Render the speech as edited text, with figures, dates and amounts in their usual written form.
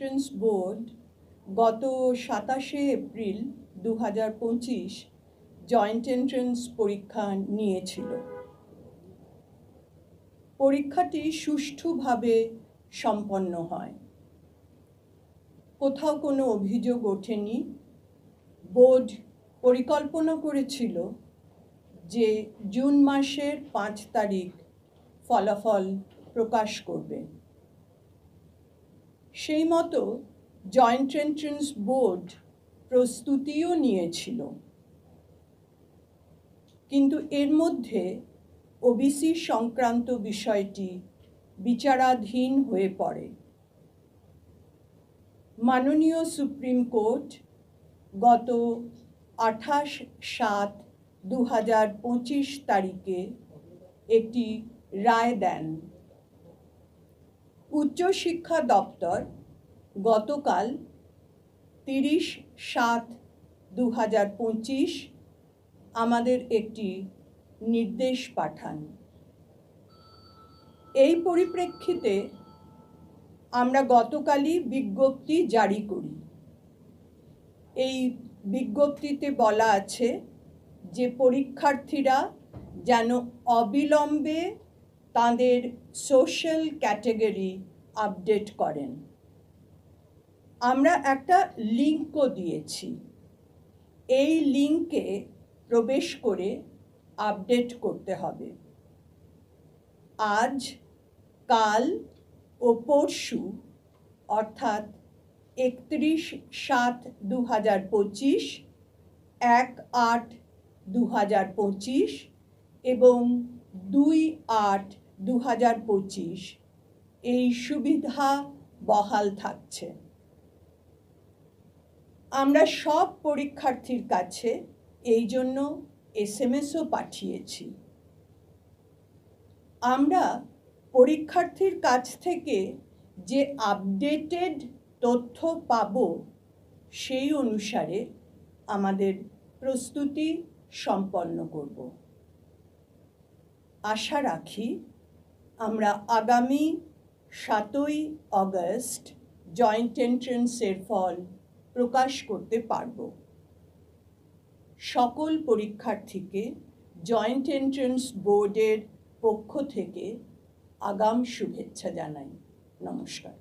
Entrance board গত 27শে April 2025 joint entrance পরীক্ষা নিয়েছিল। পরীক্ষাটি সুষ্ঠুভাবে সম্পন্ন হয়। কোথাও কোনো অভিযোগ ওঠেনি। বোর্ড পরিকল্পনা করেছিল যে জুন মাসের 5 তারিখ ফলাফল প্রকাশ করবে। সেই মতো জয়েন্ট এন্ট্রান্স বোর্ড প্রস্তুতিও নিয়েছিল, কিন্তু এর মধ্যে ওবিসি সংক্রান্ত বিষয়টি বিচারাধীন হয়ে পড়ে। মাননীয় সুপ্রিম কোর্ট গত 28/7/2025 তারিখে একটি রায় দেন। উচ্চশিক্ষা দপ্তর গতকাল 30/7/2025 আমাদের একটি নির্দেশ পাঠান। এই পরিপ্রেক্ষিতে আমরা গতকালই বিজ্ঞপ্তি জারি করি। এই বিজ্ঞপ্তিতে বলা আছে যে পরীক্ষার্থীরা যেন অবিলম্বে তাদের সোশ্যাল ক্যাটাগরি আপডেট করেন। আমরা একটা লিঙ্কও দিয়েছি। এই লিঙ্কে প্রবেশ করে আপডেট করতে হবে। আজ, কাল ও পরশু অর্থাৎ 31/7/2025, 1/8/2025 এবং 2/8/2025 এই সুবিধা বহাল থাকছে। আমরা সব পরীক্ষার্থীর কাছে এই জন্য SMS-ও পাঠিয়েছি। আমরা পরীক্ষার্থীর কাছ থেকে যে আপডেটেড তথ্য পাব, সেই অনুসারে আমাদের প্রস্তুতি সম্পন্ন করব। আশা রাখি আমরা আগামী 7ই অগস্ট জয়েন্ট এন্ট্রান্সের ফল প্রকাশ করতে পারব। সকল পরীক্ষার্থীকে জয়েন্ট এন্ট্রান্স বোর্ডের পক্ষ থেকে আগাম শুভেচ্ছা জানাই। নমস্কার।